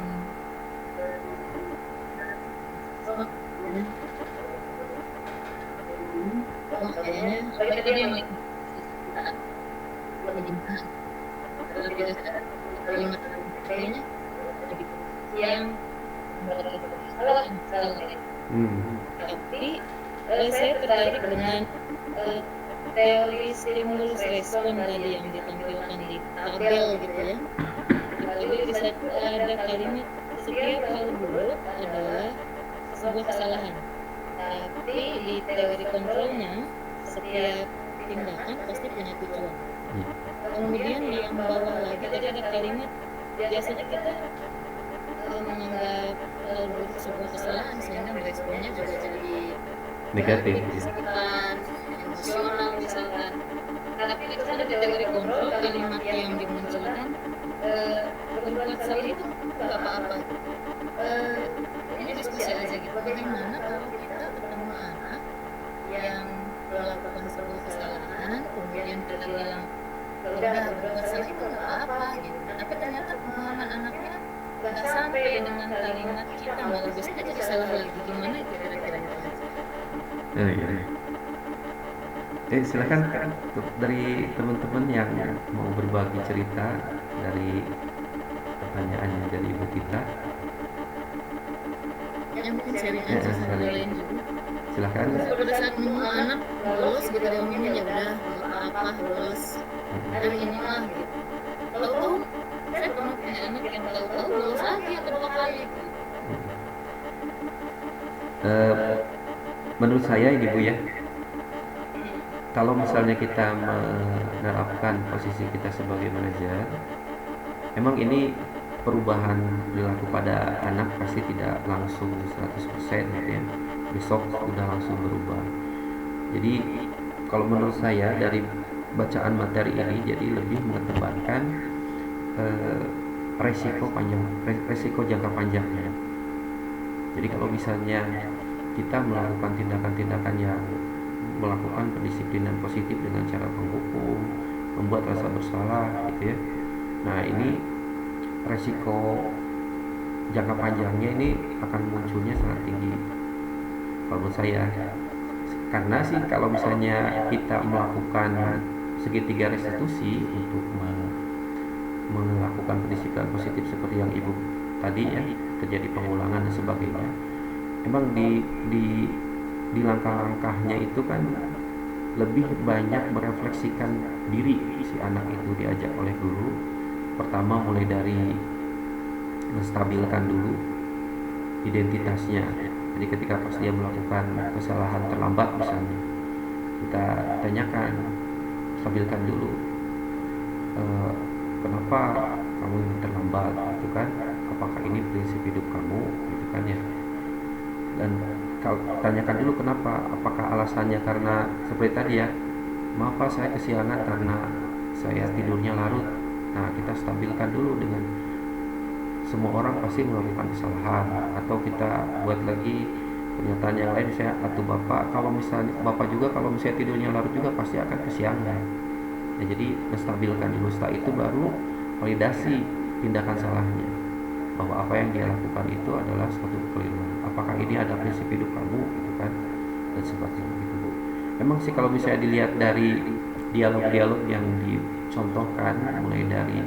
kayaknya apa tadi yang penyimpanan kalau tidak ada kalimat kayaknya yang salah tapi saya tertarik dengan teori stimulus respon tadi yang ditampilkan di tabel gitu ya. Di tabel bisa ada kalimat setiap hal buruk adalah sebuah kesalahan, tapi di teori kontrolnya setiap tindakan pasti punya tujuan. Kemudian yang bawah lagi tadi ada kalimat biasanya kita menganggap hal buruk sebuah kesalahan sehingga meresponnya juga jadi Negatif. kesakitan, emosional misalkan. Tapi di sana di teori kontrol kalimat yang dimunculkan berbuat salah itu nggak apa-apa. Ini diskusi aja gitu. Bagaimana kalau kita ketemu anak yang melakukan sebuah kesalahan, kemudian kita bilang udah berbuat salah itu nggak apa gitu. Tapi ternyata pemahaman anaknya nggak sampai dengan kalimat kita, malah biasanya jadi salah lagi. Gimana itu kira-kira? Silakan dari teman-teman yang mau berbagi cerita dari pertanyaannya dari Ibu Tita. Yang mungkin sharing aja sama lain juga. Silakan. Pada saat nemu anak bolos gitu, dia ngomongnya ya udah nggak apa-apa bolos hari inilah gitu. Tahu-tahu saya pernah punya anak yang tahu-tahu bolos lagi yang kedua kali gitu. Menurut saya ini Bu ya, kalau misalnya kita menerapkan posisi kita sebagai manajer, memang ini perubahan perilaku pada anak pasti tidak langsung 100% gitu ya. Besok udah langsung berubah. Jadi kalau menurut saya dari bacaan materi ini jadi lebih mengedepankan resiko jangka panjangnya. Jadi kalau misalnya kita melakukan tindakan-tindakan yang melakukan pendisiplinan positif dengan cara menghukum, membuat rasa bersalah gitu ya. Nah, ini resiko jangka panjangnya ini akan munculnya sangat tinggi kalau menurut saya. Karena sih kalau misalnya kita melakukan segitiga restitusi untuk melakukan pendisiplinan positif seperti yang Ibu tadi ya, terjadi pengulangan dan sebagainya, emang di langkah-langkahnya itu kan lebih banyak merefleksikan diri si anak itu, diajak oleh guru. Pertama mulai dari menstabilkan dulu identitasnya. Jadi ketika pas dia melakukan kesalahan terlambat misalnya, kita tanyakan, stabilkan dulu, kenapa kamu ini terlambat gitu kan, apakah ini prinsip hidup kamu gitu kan ya. Dan tanyakan dulu kenapa, apakah alasannya karena seperti tadi ya, maaf Pak saya kesiangan karena saya tidurnya larut. Nah, kita stabilkan dulu dengan semua orang pasti melakukan kesalahan, atau kita buat lagi pernyataan yang lain, saya atau Bapak kalau misalnya Bapak juga kalau misalnya tidurnya larut juga pasti akan kesiangan. Ya, jadi menstabilkan dulu, setelah itu baru validasi tindakan salahnya, bahwa apa yang dia lakukan itu adalah suatu kekeliruan. Apakah ini ada prinsip hidup kamu gitu kan, dan sebagainya gitu Bu. Memang sih kalau misalnya dilihat dari dialog-dialog yang dicontohkan mulai dari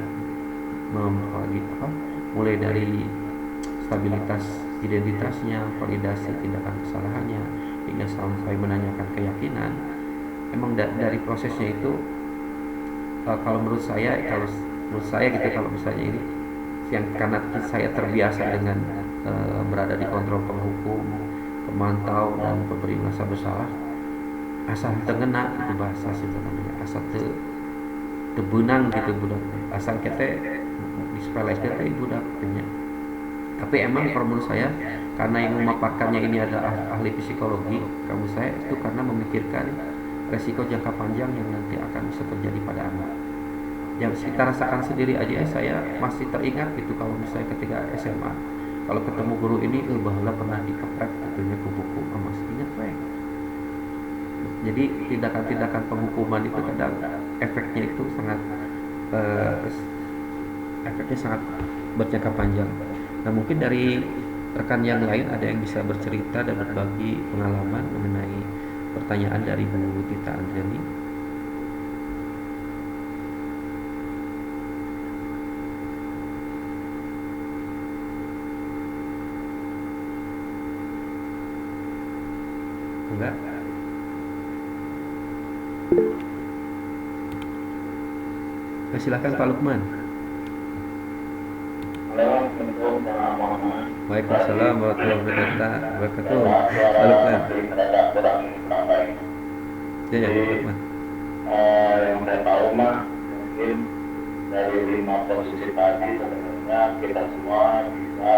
mulai dari stabilitas identitasnya, validasi tindakan kesalahannya, hingga sampai menanyakan keyakinan. Emang dari prosesnya itu, kalau menurut saya gitu, kalau misalnya ini yang karena saya terbiasa dengan berada di kontrol penghukum, pemantau, dan pemberi merasa bersalah, asal tengena itu bahasa sebenarnya, asal tebenang gitu budak, asal kita disepelekan teh budak punya. Tapi emang kalau menurut saya, karena yang memaparkannya ini adalah ahli psikologi, kamu saya itu karena memikirkan resiko jangka panjang yang nanti akan bisa terjadi pada anak. Yang kita rasakan sendiri aja, saya masih teringat gitu kalau misalnya ketika SMA, kalau ketemu guru ini, bahwa pernah dikeprek tentunya ke buku, masih ingat baik. Jadi tindakan-tindakan penghukuman itu kadang efeknya itu sangat berjangka panjang. Nah, mungkin dari rekan yang lain ada yang bisa bercerita dan berbagi pengalaman mengenai pertanyaan dari Bu Tita Andriani. Enggak? Silakan Pak Lukman. Waalaikumsalam warahmatullahi wabarakatuh. Pak Lukman. Ya, Pak Lukman. Yang saya tahu mah mungkin dari 5 posisi tadi sebenarnya kita semua bisa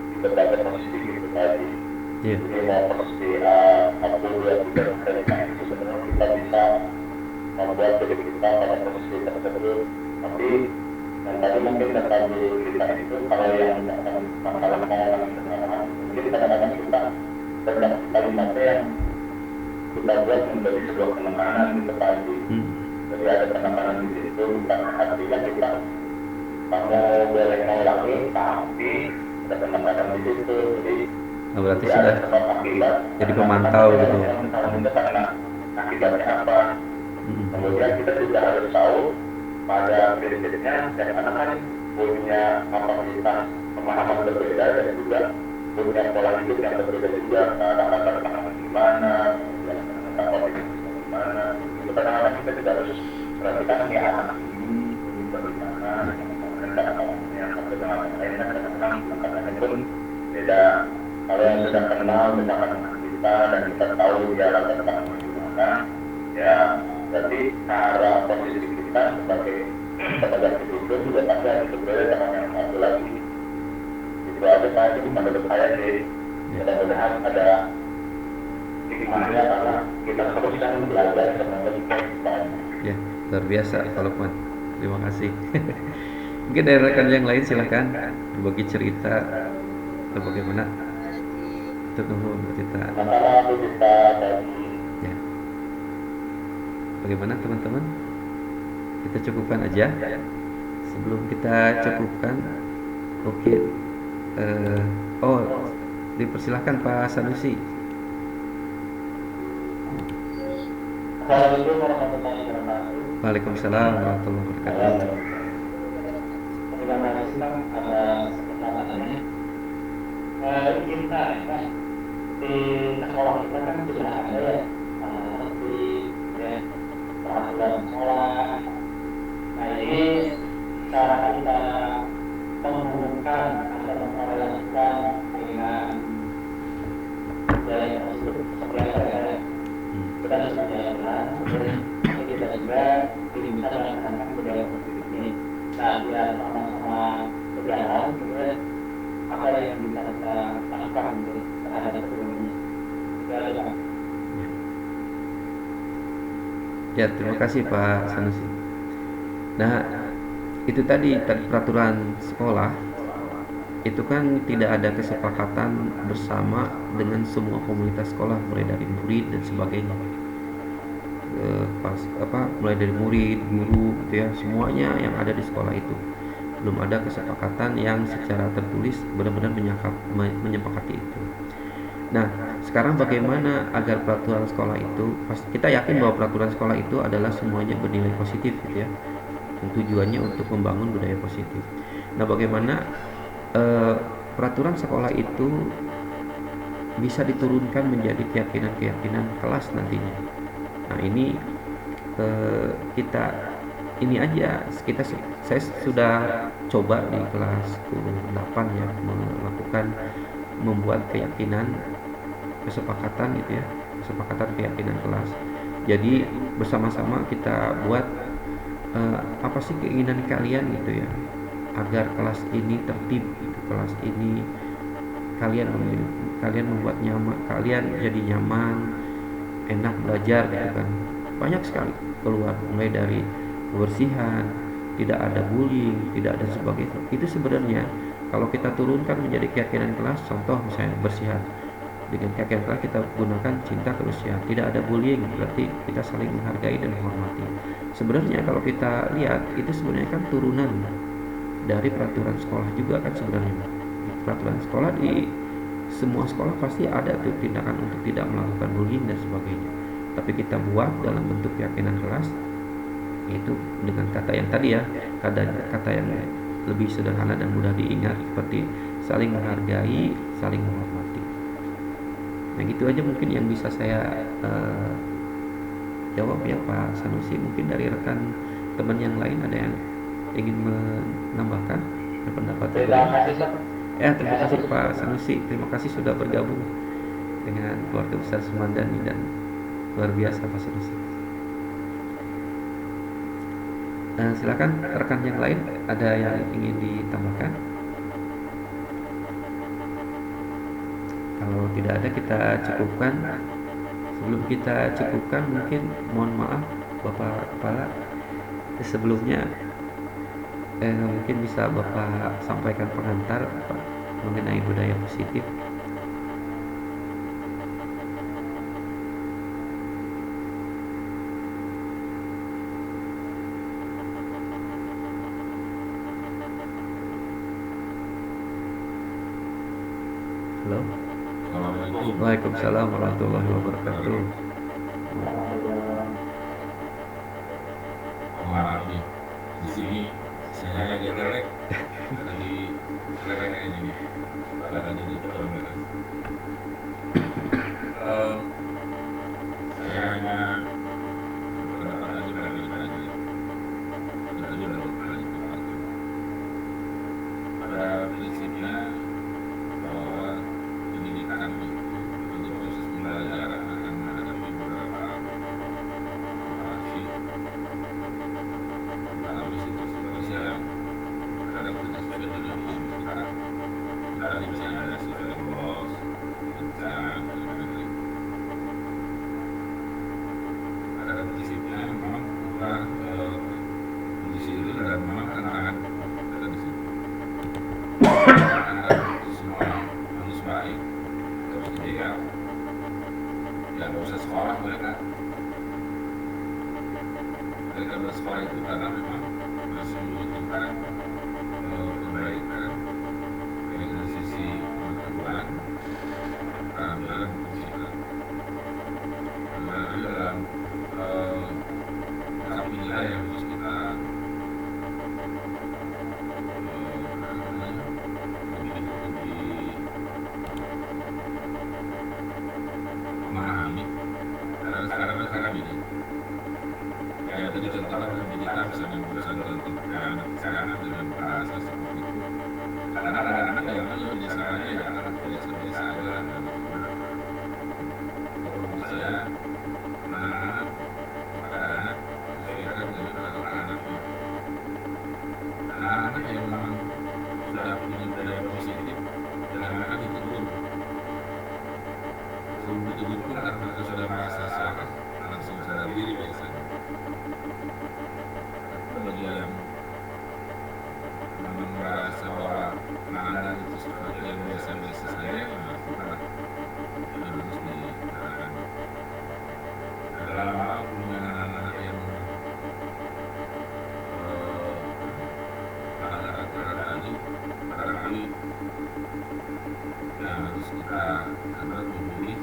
di berbagai posisi gitu tadi. Iya. 5 posisi A, 1, 2, 3 itu sebenarnya kita bisa membuat diri kita pada posisi tersebut. Tapi yang tadi mungkin tentang diri kita itu, kalau yang masalah pengalaman, mungkin kadang-kadang kita terdapat kalimatnya yang kita buat menjadi sebuah penekanan gitu tadi. Jadi ada penekanan di situ, bukan artinya kita kamu boleh mengulangi, tapi ada penekanan di situ. Jadi berarti sudah jadi pemantau gitu ya. Karena akibatnya apa? Kemudian kita juga harus tahu pada prinsipnya setiap anak kan punya kapasitas pemahaman berbeda dan juga punya pola hidup yang berbeda juga. Kadang-kadang gimana, kemudian gimana. Itu kadang-kadang kita juga harus perhatikan nih anak ini bagaimana, yang satu dengan yang lainnya kadang-kadang pun beda. Kalau yang sudah kenal misalkan kita dan kita tahu dia latar belakang gimana, ya berarti cara posisi kita sebagai individu juga pasti harus berbeda dengan yang satu lagi. Itu aja tadi menurut saya sih. Mudah-mudahan ada hikmahnya karena kita terus kan belajar sebagai kita. Ya, luar biasa Pak Lukman. Terima kasih. Mungkin dari rekan yang lain silahkan berbagi cerita atau bagaimana. Tunggu cerita. Ya. Bagaimana teman-teman? Kita cukupkan aja. Sebelum kita cukupkan, oke. Dipersilahkan Pak Sanusi. Waalaikumsalam warahmatullahi wabarakatuh. Terima kasih atas kesempatannya. Kita di sekolah kita kan sudah ada ya, seperti peraturan sekolah. Nah ini cara kita menghubungkan atau memkorelasikan dengan budaya tersebut seperti apa ya? Kita harus menjalankan, kita juga bisa melaksanakan budaya positif ini. Nah biar sama-sama berjalan, kemudian apa yang bisa kita lakukan terhadap sebelumnya. Ya, terima kasih Pak Sanusi. Nah, itu tadi peraturan sekolah itu kan tidak ada kesepakatan bersama dengan semua komunitas sekolah, mulai dari murid dan sebagainya. Mulai dari murid, guru, gitu ya, semuanya yang ada di sekolah itu belum ada kesepakatan yang secara tertulis benar-benar menyepakati itu. Nah, sekarang bagaimana agar peraturan sekolah itu, kita yakin bahwa peraturan sekolah itu adalah semuanya bernilai positif gitu ya. yang tujuannya untuk membangun budaya positif. Nah, bagaimana eh, peraturan sekolah itu bisa diturunkan menjadi keyakinan-keyakinan kelas nantinya. Nah, ini kita ini aja saya sudah coba di kelas 8 ya, membuat keyakinan kesepakatan gitu ya, kesepakatan keyakinan kelas. Jadi bersama-sama kita buat apa sih keinginan kalian gitu ya, agar kelas ini tertib gitu, kelas ini kalian membuat nyaman, kalian jadi nyaman, enak belajar gitu kan. Banyak sekali keluar, mulai dari kebersihan, tidak ada bullying, tidak ada sebagainya. Itu sebenarnya kalau kita turunkan menjadi keyakinan kelas, contoh misalnya bersihan, dengan keyakinan kelas kita gunakan cinta kebersihan, tidak ada bullying, berarti kita saling menghargai dan menghormati. Sebenarnya kalau kita lihat itu sebenarnya kan turunan dari peraturan sekolah juga kan sebenarnya. Peraturan sekolah di semua sekolah pasti ada tuh tindakan untuk tidak melakukan bullying dan sebagainya. Tapi kita buat dalam bentuk keyakinan kelas, itu dengan kata yang tadi ya, kata yang lebih sederhana dan mudah diingat, seperti saling menghargai, saling menghormati. Nah, gitu aja mungkin yang bisa saya jawab ya Pak Sanusi. Mungkin dari rekan teman yang lain ada yang ingin menambahkan pendapat? Terima kasih, Pak. Ya, terima kasih Pak Sanusi. Terima kasih sudah bergabung dengan keluarga besar Sumandani, dan luar biasa Pak Sanusi. Silakan rekan yang lain, ada yang ingin ditambahkan? Kalau tidak ada, kita cukupkan. Sebelum kita cukupkan, mungkin mohon maaf Bapak Kepala, sebelumnya mungkin bisa Bapak sampaikan pengantar Pak, mengenai budaya positif. Halo. Assalamualaikum. Waalaikumsalam warahmatullahi wabarakatuh. Memahami di sini saya lagi relek lagi relek ini badannya di terminal. Saya hanya berpendapat aja dari tadi. Tadi udah berpendapat. Pada prinsipnya bahwa pendidikan itu untuk proses pembelajaran akan menghadapi beberapa dalam situasi yang kadang kita sudah dengan kita bisa ada sesuatu bos dan ada prinsipnya memang bukan kondisi itu dan memang tantangan ada di sini. Karena semua harus baik, terus dijaga, dan proses sekolah mereka bersekolah itu karena memang masih membutuhkan perbaikan dari sisi pengetahuan, keterampilan, fisika. Lalu dalam tahap nilai yang harus kita memahami. Karena sekarang ini kayak tadi contohnya pendidikan misalnya urusan tentang kesayangan dengan bahasa seperti itu. Karena anak-anak yang biasanya ya biasa aja. Kalau saya anak-anak pada anak saya dengan anak-anak anak-anak yang memang sudah punya budaya positif dan anak itu dulu sebelum itu pun anak mereka sudah merasa salah langsung sadar diri biasanya. Bagi yang memang merasa bahwa makanan itu seperti yang biasa-biasa saja, melakukan itu harus dikatakan. Dalam hal hubungan anak-anak yang pada tadi barangkali yang harus kita memilih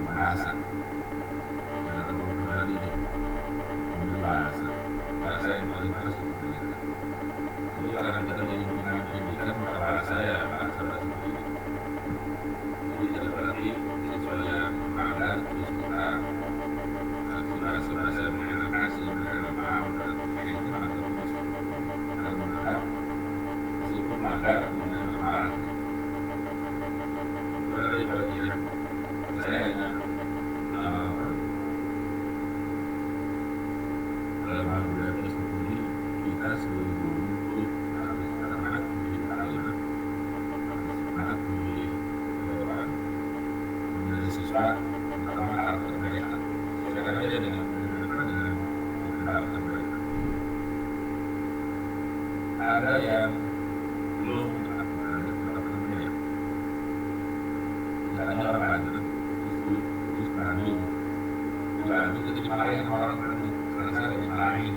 bahasa. Bahasa Jadi karena kita menghubungkan pendidikan maka bahasa sendiri. Jadi tidak berarti siswa yang melanggar terus kita bahasa mengenakan sehingga paham dan itu akan terus akan menangkap meskipun melanggar dengan marah. Dari bagian saya hanya dalam hal budaya positif ini kita sebagai guru harus semangat menjadi anak, harus semangat menjadi siswa pertama karakter mereka sesuaikan aja dengan karakter mereka. Ada yang belum misalnya orang Bandung terus Bandung itu dimarahin orang Bandung karena saya dimarahin.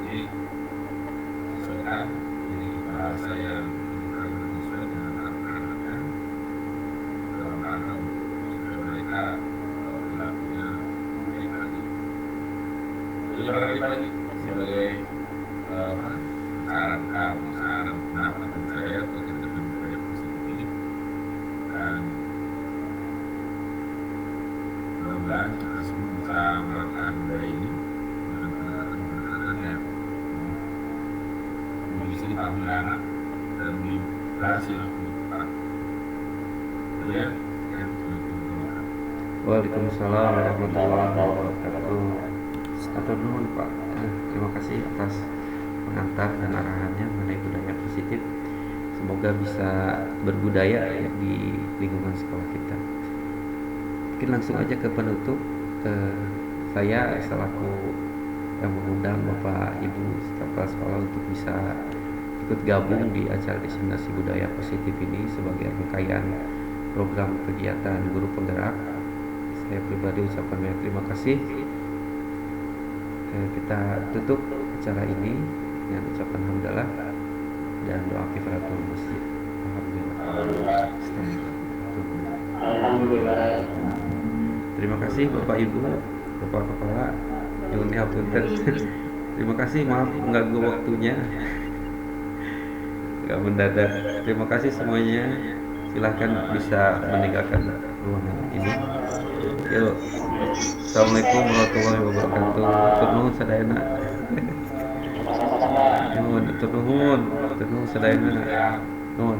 Jadi sesuaikan jadi bahasa yang sesuai dengan anak-anaknya dalam rangka supaya mereka berlakunya baik lagi. Jadi barangkali sebagai saran pendapat saya terkait dengan budaya positif ini, dan mudah-mudahan kita semua bisa melakukan budaya ini dengan pendekatan yang bisa dipahami anak dan berhasil untuk para kemudian Waalaikumsalam warahmatullahi wabarakatuh. Atur nuhun Pak. Terima kasih atas pengantar dan arahannya mengenai budaya positif. Semoga bisa berbudaya ya di lingkungan sekolah kita. Mungkin langsung aja ke penutup. Saya selaku yang mengundang Bapak Ibu staf sekolah untuk bisa ikut gabung di acara diseminasi budaya positif ini sebagai rangkaian program kegiatan guru penggerak. Saya pribadi ucapkan banyak terima kasih. Kita tutup acara ini dengan ucapan hamdalah dan doa kifaratul masjid. Alhamdulillah. Terima kasih Bapak Ibu, Bapak Kepala, nyuwun hapunten. Terima kasih, maaf mengganggu waktunya. Gak mendadak. Terima kasih semuanya. Silahkan bisa meninggalkan ruangan ini. Yuk. Assalamualaikum warahmatullahi wabarakatuh. Turnuhun sadayana. Turnuhun sadayana. Nuhun.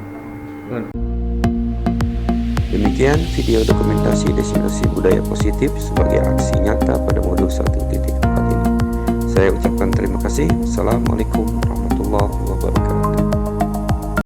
Demikian video dokumentasi diseminasi budaya positif sebagai aksi nyata pada modul 1.4 ini. Saya ucapkan terima kasih. Assalamualaikum warahmatullahi wabarakatuh.